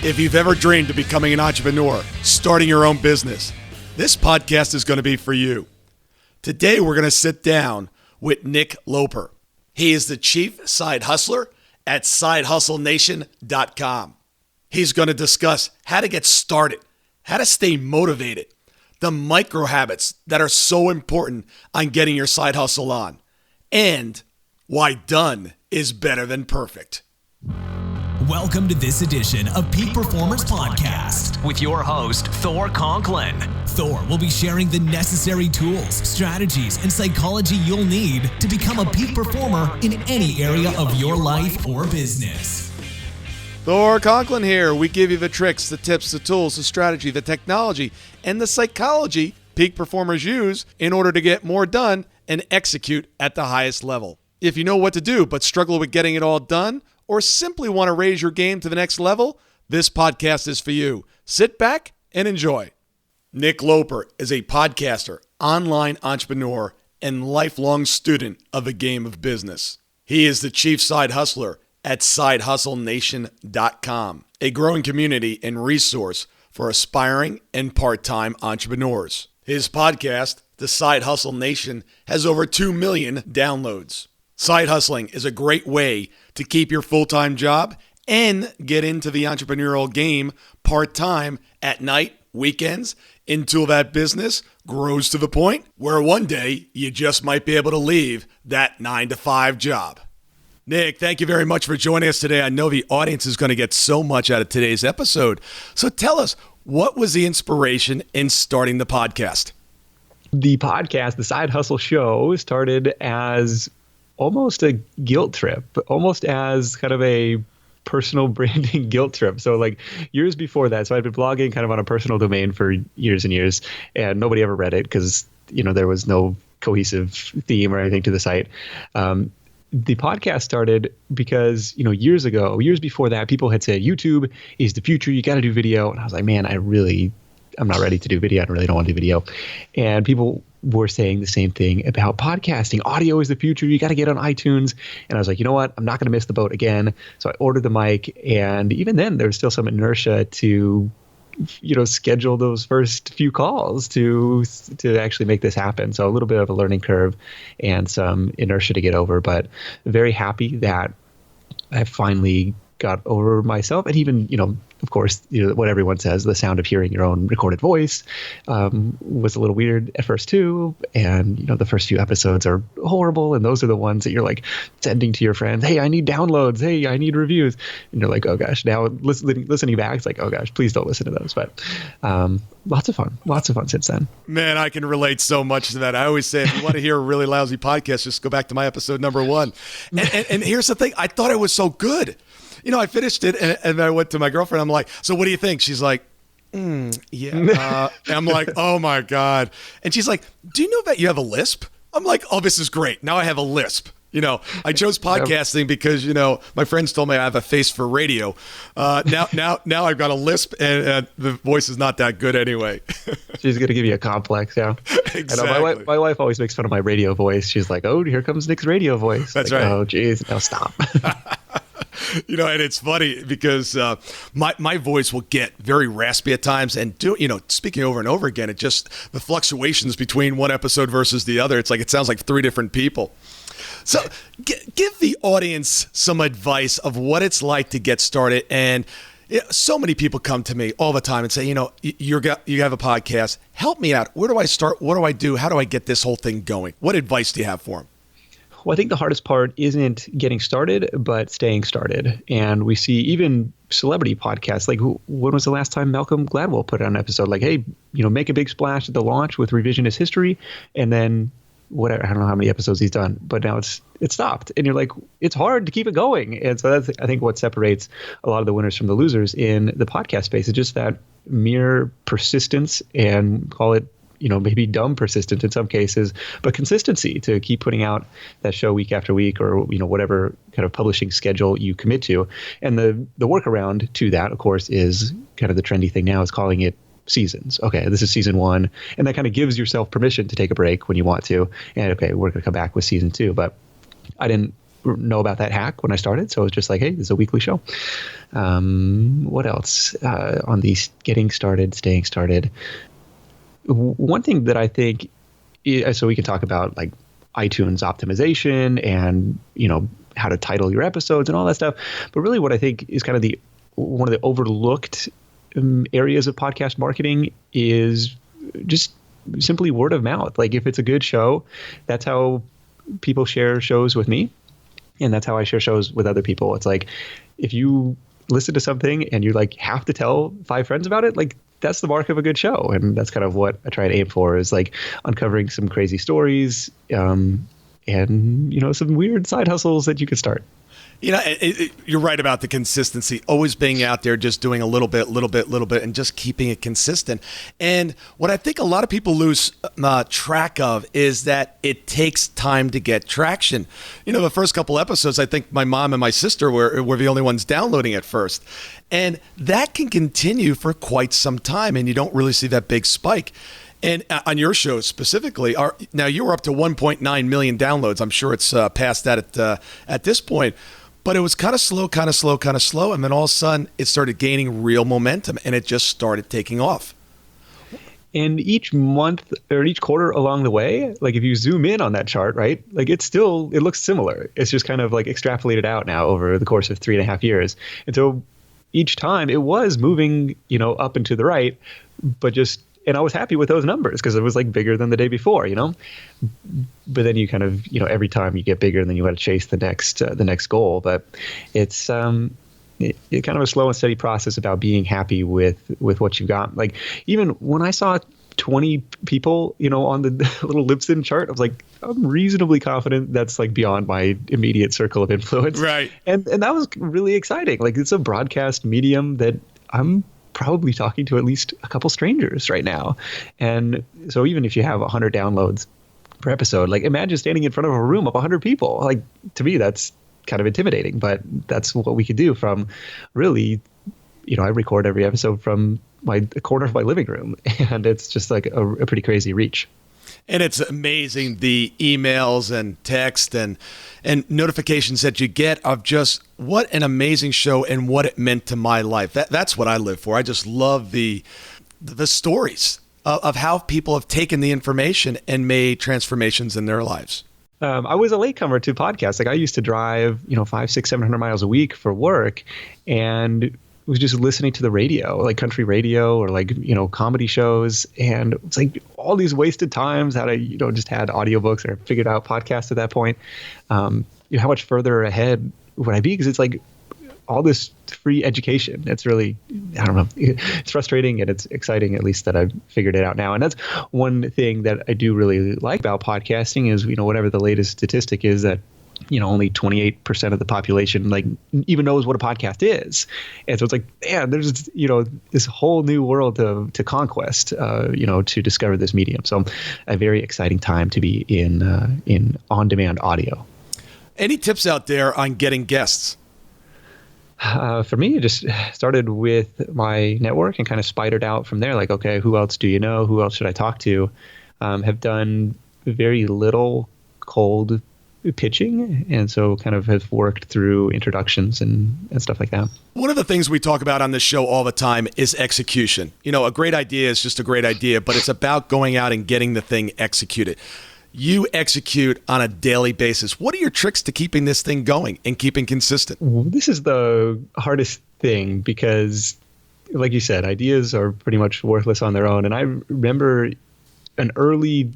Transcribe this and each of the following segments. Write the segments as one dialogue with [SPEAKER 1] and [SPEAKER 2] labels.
[SPEAKER 1] If you've ever dreamed of becoming an entrepreneur, starting your own business, this podcast is going to be for you. Today, we're going to sit down with Nick Loper. He is the Chief Side Hustler at SideHustleNation.com. He's going to discuss how to get started, how to stay motivated, the micro habits that are so important on getting your side hustle on, and why done is better than perfect.
[SPEAKER 2] Welcome to this edition of Peak Performers Podcast with your host, Thor Conklin. Thor will be sharing the necessary tools, strategies, and psychology you'll need to become a peak performer in any area of your life or business.
[SPEAKER 1] Thor Conklin here. We give you the tricks, the tips, the tools, the strategy, the technology, and the psychology peak performers use in order to get more done and execute at the highest level. If you know what to do but struggle with getting it all done, or simply want to raise your game to the next level, this podcast is for you. Sit back and enjoy. Nick Loper is a podcaster, online entrepreneur, and lifelong student of the game of business. He is the chief side hustler at SideHustleNation.com, a growing community and resource for aspiring and part-time entrepreneurs. His podcast, The Side Hustle Nation, has over 2 million downloads. Side hustling is a great way to keep your full-time job and get into the entrepreneurial game part-time at night, weekends, until that business grows to the point where one day you just might be able to leave that 9-to-5 job. Nick, thank you very much for joining us today. I know the audience is going to get so much out of today's episode. So tell us, what was the inspiration in starting the podcast?
[SPEAKER 3] The podcast, the Side Hustle Show, started as almost a guilt trip, almost as kind of a personal branding guilt trip. So like years before that, so I'd been blogging kind of on a personal domain for years and years, and nobody ever read it because, you know, there was no cohesive theme or anything to the site. The podcast started because, you know, years before that, people had said, YouTube is the future. You got to do video. And I was like, man, I'm not ready to do video. I really don't want to do video. And people were saying the same thing about podcasting. Audio is the future. You got to get on iTunes. And I was like, you know what? I'm not going to miss the boat again. So I ordered the mic. And even then, there was still some inertia to, you know, schedule those first few calls to actually make this happen. So a little bit of a learning curve and some inertia to get over. But very happy that I finally got over myself. And even, you know, of course, you know, what everyone says, the sound of hearing your own recorded voice was a little weird at first too. And, you know, the first few episodes are horrible. And those are the ones that you're like sending to your friends. Hey, I need downloads. Hey, I need reviews. And you're like, oh gosh, now listening back, it's like, oh gosh, please don't listen to those. But lots of fun since then. Man, I can relate so much to that. I always say, if you want to hear a really lousy podcast, just go back to my episode number 1. And here's the thing. I thought it was so good. You know, I finished it and I went to my girlfriend. I'm like, so what do you think? She's like, yeah. And I'm like, oh my God. And she's like, do you know that you have a lisp? I'm like, oh, this is great. Now I have a lisp. You know, I chose podcasting because, you know, my friends told me I have a face for radio. Now I've got a lisp and the voice is not that good anyway. She's going to give you a complex, yeah. Exactly. I know, my wife always makes fun of my radio voice. She's like, oh, here comes Nick's radio voice. That's like, right. Oh, geez, now stop. You know, and it's funny because my voice will get very raspy at times, and speaking over and over again, it just the fluctuations between one episode versus the other. It's like it sounds like 3 different people. So give the audience some advice of what it's like to get started. And so many people come to me all the time and say, you know, you have a podcast. Help me out. Where do I start? What do I do? How do I get this whole thing going? What advice do you have for them? Well, I think the hardest part isn't getting started, but staying started. And we see even celebrity podcasts, like when was the last time Malcolm Gladwell put out an episode like, hey, you know, make a big splash at the launch with revisionist history, and then whatever, I don't know how many episodes he's done, but now it stopped. And you're like, it's hard to keep it going. And so that's, I think, what separates a lot of the winners from the losers in the podcast space is just that mere persistence, and call it, you know, maybe dumb persistence in some cases, but consistency to keep putting out that show week after week, or, you know, whatever kind of publishing schedule you commit to. And the workaround to that, of course, is kind of the trendy thing now is calling it seasons. Okay, this is season 1. And that kind of gives yourself permission to take a break when you want to. And okay, we're going to come back with season 2. But I didn't know about that hack when I started. So it was just like, hey, this is a weekly show. What else on the getting started, staying started? One thing that I think so we can talk about like iTunes optimization and, how to title your episodes and all that stuff. But really what I think is kind of one of the overlooked areas of podcast marketing is just simply word of mouth. Like if it's a good show, that's how people share shows with me. And that's how I share shows with other people. It's like, if you listen to something and you like have to tell 5 friends about it, like that's the mark of a good show. And that's kind of what I try to aim for, is like uncovering some crazy stories, and, some weird side hustles that you could start.
[SPEAKER 1] You're right about the consistency, always being out there, just doing a little bit, and just keeping it consistent. And what I think a lot of people lose track of is that it takes time to get traction. The first couple episodes, I think my mom and my sister were the only ones downloading at first. And that can continue for quite some time, and you don't really see that big spike. And on your show specifically, now you were up to 1.9 million downloads. I'm sure it's past that at this point. But it was kind of slow. And then all of a sudden, it started gaining real momentum, and it just started taking off.
[SPEAKER 3] And each month or each quarter along the way, like if you zoom in on that chart, right, like it looks similar. It's just kind of like extrapolated out now over the course of 3.5 years. And so each time it was moving, up and to the right, and I was happy with those numbers because it was like bigger than the day before, But then you kind of, every time you get bigger, and then you got to chase the next goal. But it's kind of a slow and steady process about being happy with what you've got. Like even when I saw 20 people, on the little Libsyn chart, I was like, I'm reasonably confident that's like beyond my immediate circle of influence.
[SPEAKER 1] Right.
[SPEAKER 3] And that was really exciting. Like it's a broadcast medium that I'm probably talking to at least a couple strangers right now. And so even if you have 100 downloads per episode, like imagine standing in front of a room of 100 people. Like to me, that's kind of intimidating, but that's what we could do from really, I record every episode from the corner of my living room, and it's just like a pretty crazy reach.
[SPEAKER 1] And it's amazing, the emails and text and notifications that you get of just what an amazing show and what it meant to my life. That's what I live for. I just love the stories of how people have taken the information and made transformations in their lives.
[SPEAKER 3] I was a latecomer to podcasts. Like I used to drive, 500, 600, 700 miles a week for work, and was just listening to the radio, like country radio or like, comedy shows. And it's like all these wasted times that I, just had audiobooks or figured out podcasts at that point. How much further ahead would I be? Because it's like all this free education. It's really, I don't know, it's frustrating and it's exciting, at least that I've figured it out now. And that's one thing that I do really like about podcasting is, whatever the latest statistic is, that only 28% of the population like even knows what a podcast is. And so it's like, man, there's, this whole new world to conquest, to discover this medium. So a very exciting time to be in on-demand audio.
[SPEAKER 1] Any tips out there on getting guests?
[SPEAKER 3] For me, it just started with my network and kind of spidered out from there. Like, okay, who else do you know? Who else should I talk to? Have done very little cold pitching, and so kind of have worked through introductions and stuff like that.
[SPEAKER 1] One of the things we talk about on this show all the time is execution. A great idea is just a great idea, but it's about going out and getting the thing executed. You execute on a daily basis. What are your tricks to keeping this thing going and keeping consistent?
[SPEAKER 3] This is the hardest thing because, like you said, ideas are pretty much worthless on their own. And I remember an early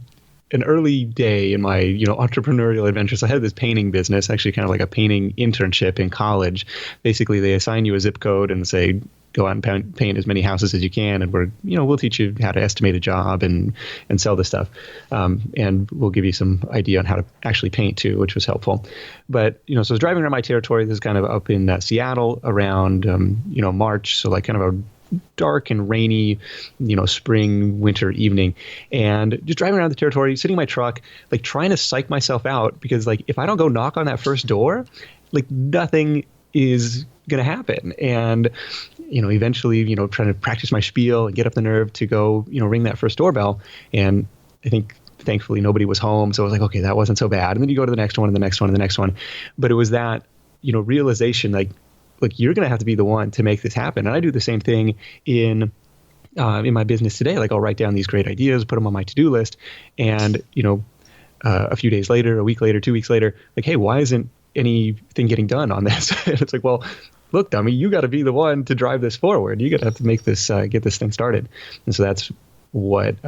[SPEAKER 3] day in my, entrepreneurial adventures. I had this painting business, actually kind of like a painting internship in college. Basically, they assign you a zip code and say, go out and paint as many houses as you can. And we'll teach you how to estimate a job and sell this stuff. And we'll give you some idea on how to actually paint too, which was helpful. But, so I was driving around my territory. This is kind of up in Seattle around, March. So like kind of a dark and rainy, spring, winter evening, and just driving around the territory, sitting in my truck, like trying to psych myself out because like if I don't go knock on that first door, like nothing is going to happen. And, eventually, trying to practice my spiel and get up the nerve to go, ring that first doorbell. And I think thankfully nobody was home. So I was like, okay, that wasn't so bad. And then you go to the next one and the next one and the next one. But it was that, realization, like you're going to have to be the one to make this happen. And I do the same thing in my business today. Like I'll write down these great ideas, put them on my to-do list, and a few days later, a week later, 2 weeks later, like, hey, why isn't anything getting done on this? And it's like, well, look, dummy, you got to be the one to drive this forward. You got to have to make this, get this thing started. And so that's what's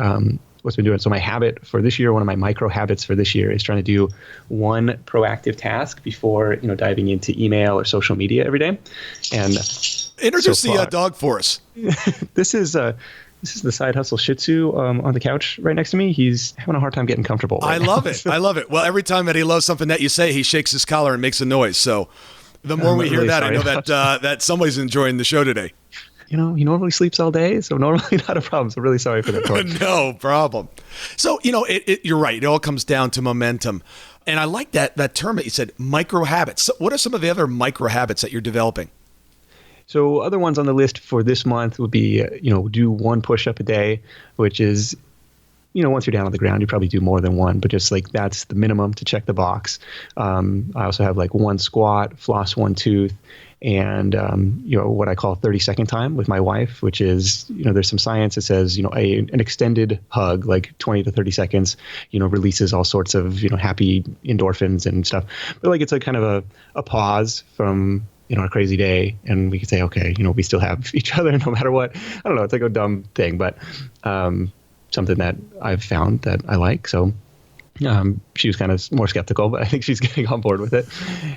[SPEAKER 3] been doing. So my habit for this year, one of my micro habits for this year, is trying to do one proactive task before diving into email or social media every day. And
[SPEAKER 1] introduce the dog for us.
[SPEAKER 3] This is the Side Hustle Shih Tzu on the couch right next to me. He's having a hard time getting comfortable.
[SPEAKER 1] I love it. I love it. Well, every time that he loves something that you say, he shakes his collar and makes a noise. So the more we hear that, I know that somebody's enjoying the show today.
[SPEAKER 3] He normally sleeps all day, so normally not a problem. So really sorry for that.
[SPEAKER 1] No problem. So, you're right. It all comes down to momentum. And I like that term that you said, micro habits. So what are some of the other micro habits that you're developing?
[SPEAKER 3] So other ones on the list for this month would be, do one push-up a day, which is, once you're down on the ground, you probably do more than one, but just like that's the minimum to check the box. I also have like one squat, floss one tooth, and, what I call 30-second time with my wife, which is, there's some science that says, an extended hug, like 20 to 30 seconds, releases all sorts of, happy endorphins and stuff. But like it's a kind of a pause from a crazy day, and we could say, okay, we still have each other no matter what. I don't know. It's like a dumb thing, but something that I've found that I like. So she was kind of more skeptical, but I think she's getting on board with it.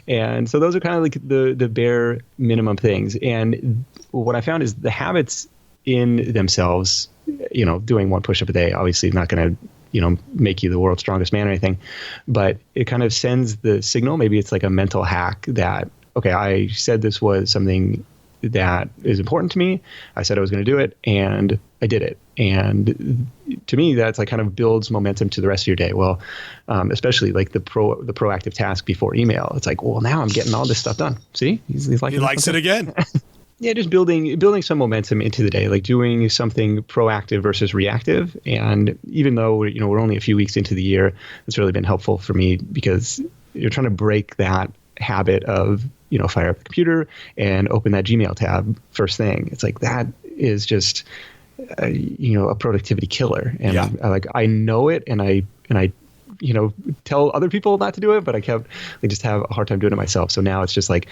[SPEAKER 3] And so those are kind of like the bare minimum things. And what I found is the habits in themselves, doing one push-up a day, obviously not going to make you the world's strongest man or anything, but it kind of sends the signal. Maybe it's like a mental hack that, okay, I said this was something that is important to me. I said I was going to do it, and I did it. And to me, that's like kind of builds momentum to the rest of your day. Well, especially like the proactive task before email. It's like, well, now I'm getting all this stuff done. See, he
[SPEAKER 1] likes it again.
[SPEAKER 3] Yeah, just building some momentum into the day, like doing something proactive versus reactive. And even though we're only a few weeks into the year, it's really been helpful for me because you're trying to break that habit of fire up the computer and open that Gmail tab first thing. It's like that is just a productivity killer. And yeah. I know it, and I tell other people not to do it, but I just have a hard time doing it myself. So now it's just like,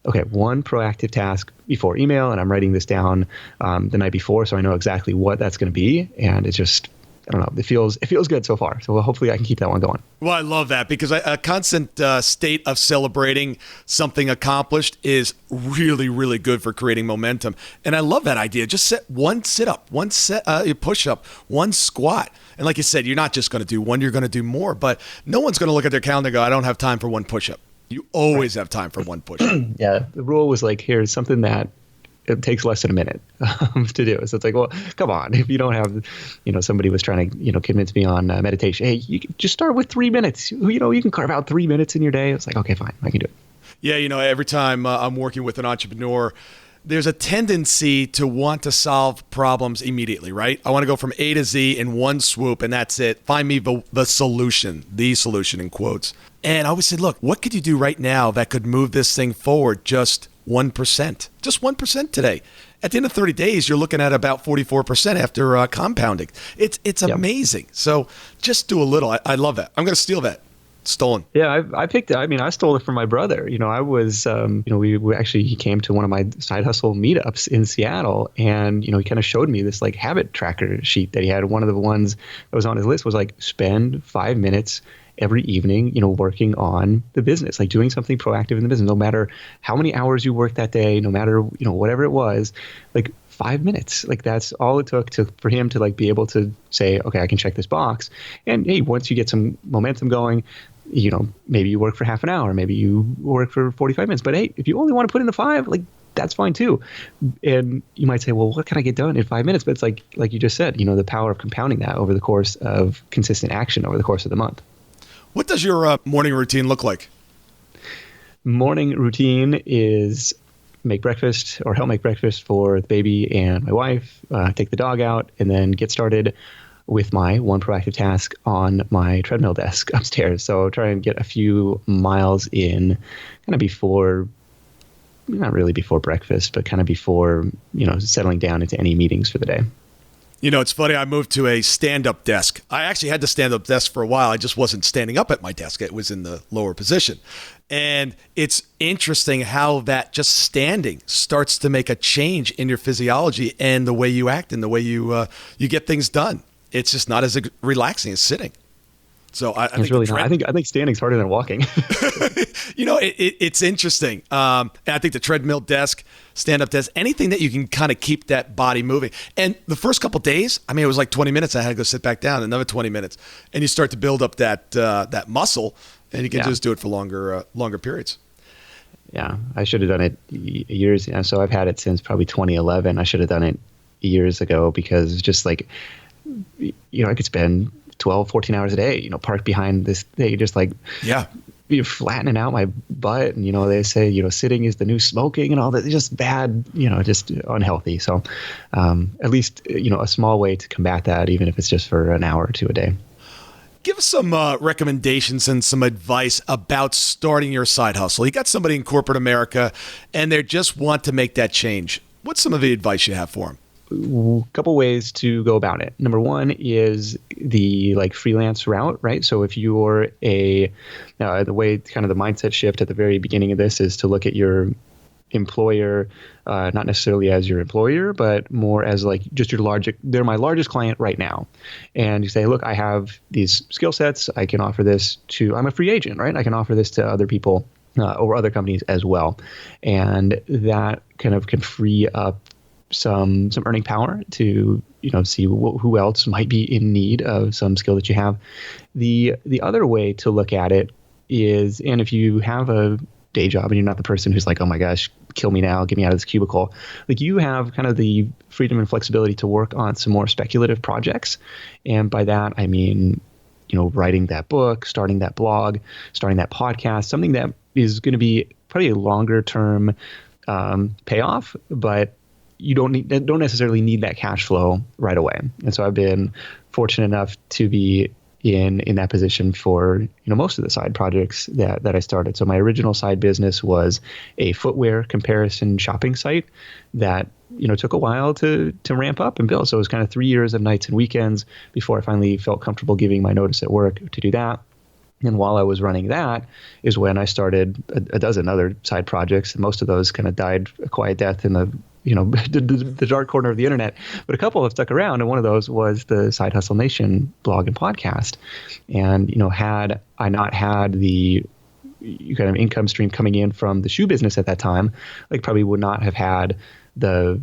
[SPEAKER 3] okay, one proactive task before email, and I'm writing this down the night before, so I know exactly what that's going to be. And it's just, I don't know, it feels good so far. So hopefully I can keep that one going.
[SPEAKER 1] Well, I love that because a constant state of celebrating something accomplished is really, really good for creating momentum. And I love that idea. Just set one sit-up, one push-up, one squat. And like you said, you're not just going to do one, you're going to do more. But no one's going to look at their calendar and go, I don't have time for one push-up. You always have time for one push-up.
[SPEAKER 3] Yeah, the rule was like, here's something that it takes less than a minute to do. So it's like, well, come on. If you don't have, somebody was trying to, convince me on meditation. Hey, you can just start with 3 minutes. You can carve out 3 minutes in your day. It's like, okay, fine, I can do it.
[SPEAKER 1] Yeah, every time I'm working with an entrepreneur, there's a tendency to want to solve problems immediately, right? I want to go from A to Z in one swoop, and that's it. Find me the solution in quotes. And I always said, look, what could you do right now that could move this thing forward just 1%? Just 1% today. At the end of 30 days, you're looking at about 44% after compounding. It's amazing. So just do a little. I love that. I'm going to steal that. Stolen.
[SPEAKER 3] Yeah, I stole it from my brother. I was, he came to one of my side hustle meetups in Seattle, and, he kind of showed me this like habit tracker sheet that he had. One of the ones that was on his list was like spend 5 minutes every evening, working on the business, like doing something proactive in the business, no matter how many hours you work that day, no matter, whatever it was, like 5 minutes. Like that's all it took for him to like be able to say, okay, I can check this box. And hey, once you get some momentum going, maybe you work for half an hour, maybe you work for 45 minutes, but hey, if you only want to put in the 5, like that's fine too. And you might say, well, what can I get done in 5 minutes? But it's like you just said, the power of compounding that over the course of consistent action over the course of the month.
[SPEAKER 1] What does your morning routine look like?
[SPEAKER 3] Morning routine is make breakfast or help make breakfast for the baby and my wife, take the dog out, and then get started with my one proactive task on my treadmill desk upstairs. So try and get a few miles in kind of before, not really before breakfast, but kind of before, settling down into any meetings for the day.
[SPEAKER 1] It's funny. I moved to a stand-up desk. I actually had the stand-up desk for a while. I just wasn't standing up at my desk. It was in the lower position. And it's interesting how that just standing starts to make a change in your physiology and the way you act and the way you get things done. It's just not as relaxing as sitting. So I think
[SPEAKER 3] really not. I think standing's harder than walking.
[SPEAKER 1] It's interesting. And I think the treadmill desk, stand-up desk, anything that you can kind of keep that body moving. And the first couple of days, it was like 20 minutes. I had to go sit back down, another 20 minutes. And you start to build up that muscle, and you can just do it for longer periods. Yeah,
[SPEAKER 3] I should have done it years. So I've had it since probably 2011. I should have done it years ago because it's just like, I could spend 12, 14 hours a day, parked behind this thing, just like, you're flattening out my butt. And, they say, sitting is the new smoking and all that. It's just bad, just unhealthy. So at least, a small way to combat that, even if it's just for an hour or two a day.
[SPEAKER 1] Give us some recommendations and some advice about starting your side hustle. You got somebody in corporate America and they just want to make that change. What's some of the advice you have for them?
[SPEAKER 3] Couple ways to go about it. Number one is the freelance route, right? So if you're the way kind of the mindset shift at the very beginning of this is to look at your employer, not necessarily as your employer, but more as just they're my largest client right now. And you say, look, I have these skill sets. I can offer this I'm a free agent, right? I can offer this to other people or other companies as well. And that kind of can free up some earning power to see who else might be in need of some skill that you have. The other way to look at it is, and if you have a day job and you're not the person who's like, oh my gosh, kill me now, get me out of this cubicle, you have kind of the freedom and flexibility to work on some more speculative projects. And by that I mean writing that book, starting that blog, starting that podcast, something that is going to be probably a longer term payoff, but you don't necessarily need that cash flow right away. And so I've been fortunate enough to be in that position for most of the side projects that I started. So my original side business was a footwear comparison shopping site that took a while to ramp up and build. So it was kind of 3 years of nights and weekends before I finally felt comfortable giving my notice at work to do that. And while I was running that is when I started a dozen other side projects. And most of those kind of died a quiet death in the the dark corner of the internet. But a couple have stuck around, and one of those was the Side Hustle Nation blog and podcast. And had I not had the kind of income stream coming in from the shoe business at that time, probably would not have had the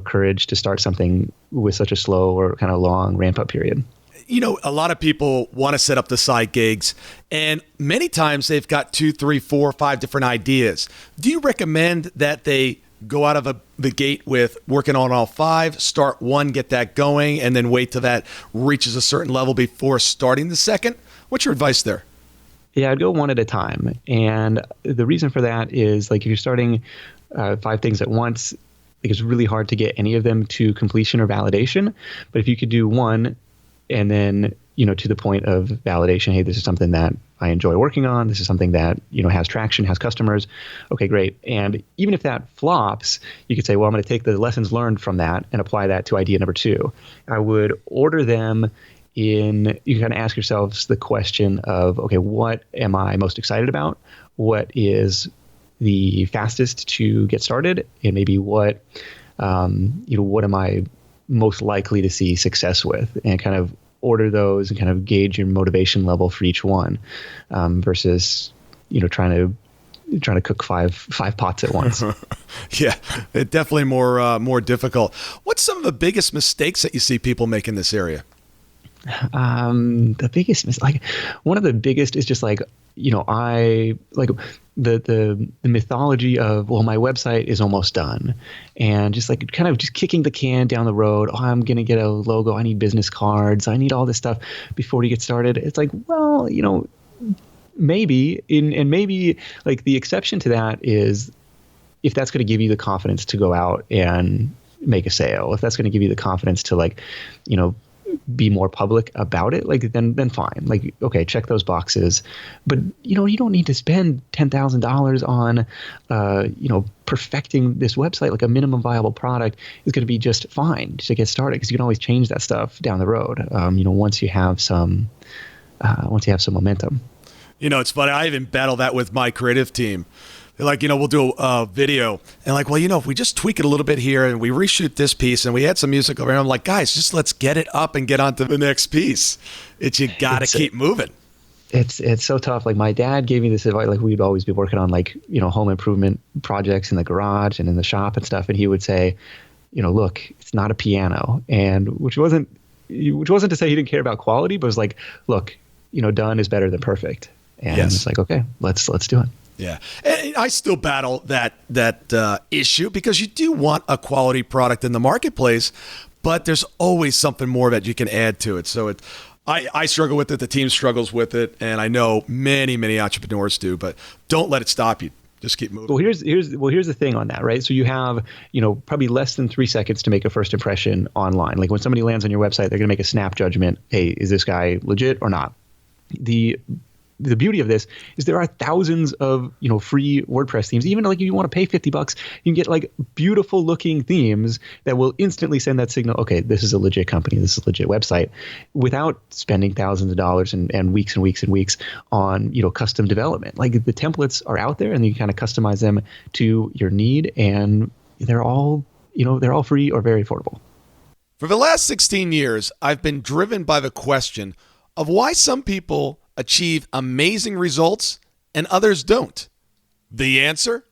[SPEAKER 3] courage to start something with such a slow or kind of long ramp up period.
[SPEAKER 1] A lot of people want to set up the side gigs, and many times they've got 2, 3, 4, 5 different ideas. Do you recommend that they go out of the gate with working on all 5, start one, get that going, and then wait till that reaches a certain level before starting the second? What's your advice there?
[SPEAKER 3] Yeah, I'd go one at a time. And the reason for that is if you're starting 5 things at once, it's really hard to get any of them to completion or validation. But if you could do one and then, to the point of validation, hey, this is something that I enjoy working on. This is something that, has traction, has customers. Okay, great. And even if that flops, you could say, well, I'm going to take the lessons learned from that and apply that to idea number 2. I would order them you kind of ask yourselves the question of, okay, what am I most excited about? What is the fastest to get started? And maybe what am I most likely to see success with? And kind of order those and kind of gauge your motivation level for each one, versus trying to cook five pots at once. Yeah,
[SPEAKER 1] it's definitely more difficult. What's some of the biggest mistakes that you see people make in this area?
[SPEAKER 3] The biggest mistake, one of the biggest is just the mythology of, well, my website is almost done, and just kind of just kicking the can down the road. Oh, I'm going to get a logo. I need business cards. I need all this stuff before you get started. It's well, maybe maybe the exception to that is if that's going to give you the confidence to go out and make a sale, if that's going to give you the confidence to be more public about it, like then fine. Like, okay, check those boxes. But, you don't need to spend $10,000 on, perfecting this website. Like a minimum viable product is going to be just fine to get started, because you can always change that stuff down the road. Once you have some momentum.
[SPEAKER 1] It's funny. I even battle that with my creative team. They're like, we'll do a video. And like, well, if we just tweak it a little bit here and we reshoot this piece and we add some music over here, I'm like, guys, just let's get it up and get on to the next piece. You got to keep moving.
[SPEAKER 3] It's so tough. Like my dad gave me this advice, like we'd always be working on like, home improvement projects in the garage and in the shop and stuff. And he would say, look, it's not a piano. And which wasn't to say he didn't care about quality, but it was like, look, done is better than perfect. And It's like, okay, let's do it.
[SPEAKER 1] Yeah. And I still battle that issue, because you do want a quality product in the marketplace, but there's always something more that you can add to it. So I struggle with it. The team struggles with it. And I know many, many entrepreneurs do, but don't let it stop you. Just keep moving.
[SPEAKER 3] Well, here's the thing on that, right? So you have, probably less than 3 seconds to make a first impression online. Like when somebody lands on your website, they're going to make a snap judgment. Hey, is this guy legit or not? The beauty of this is there are thousands of, free WordPress themes. Even like if you want to pay $50, you can get like beautiful looking themes that will instantly send that signal. Okay, this is a legit company. This is a legit website, without spending thousands of dollars and weeks and weeks and weeks on, custom development. Like the templates are out there and you kind of customize them to your need, and they're all free or very affordable.
[SPEAKER 1] For the last 16 years, I've been driven by the question of why some people achieve amazing results and others don't. The answer?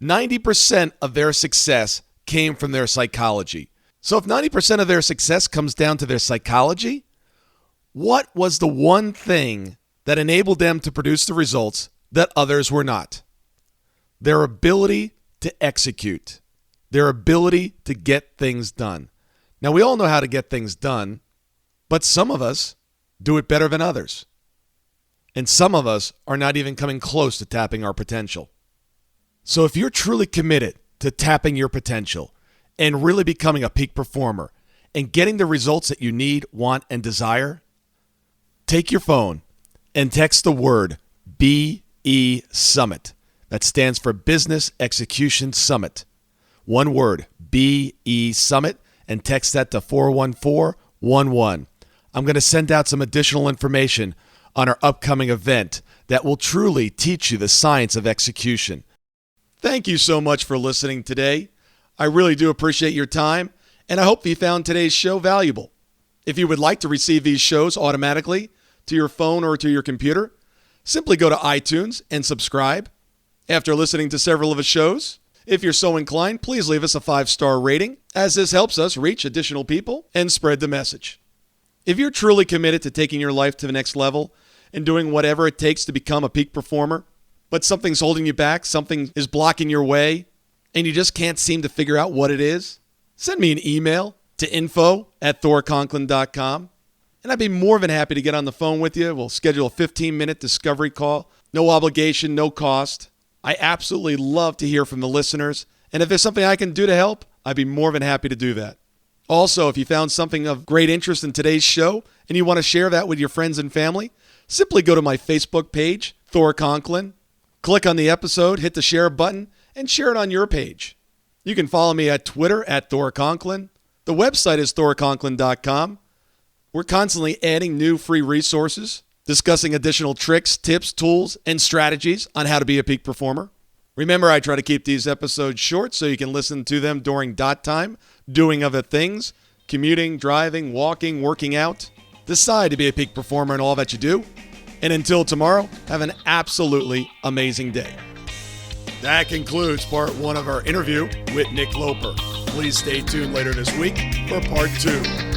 [SPEAKER 1] 90% of their success came from their psychology. So if 90% of their success comes down to their psychology, what was the one thing that enabled them to produce the results that others were not? Their ability to execute. Their ability to get things done. Now, we all know how to get things done, but some of us do it better than others. And some of us are not even coming close to tapping our potential. So if you're truly committed to tapping your potential and really becoming a peak performer and getting the results that you need, want, and desire, take your phone and text the word BESUMMIT. That stands for Business Execution Summit. One word, BESUMMIT, and text that to 41411. I'm going to send out some additional information on our upcoming event that will truly teach you the science of execution. Thank you so much for listening today. I really do appreciate your time, and I hope you found today's show valuable. If you would like to receive these shows automatically to your phone or to your computer, simply go to iTunes and subscribe. After listening to several of the shows, if you're so inclined, please leave us a 5-star rating, as this helps us reach additional people and spread the message. If you're truly committed to taking your life to the next level and doing whatever it takes to become a peak performer, but something's holding you back, something is blocking your way, and you just can't seem to figure out what it is, send me an email to info@thorconklin.com, and I'd be more than happy to get on the phone with you. We'll schedule a 15-minute discovery call. No obligation, no cost. I absolutely love to hear from the listeners, and if there's something I can do to help, I'd be more than happy to do that. Also, if you found something of great interest in today's show and you want to share that with your friends and family, simply go to my Facebook page, Thor Conklin, click on the episode, hit the share button, and share it on your page. You can follow me at Twitter at Thor Conklin. The website is thorconklin.com. We're constantly adding new free resources, discussing additional tricks, tips, tools, and strategies on how to be a peak performer. Remember, I try to keep these episodes short so you can listen to them during dot time, doing other things, commuting, driving, walking, working out. Decide to be a peak performer in all that you do. And until tomorrow, have an absolutely amazing day. That concludes part 1 of our interview with Nick Loper. Please stay tuned later this week for part 2.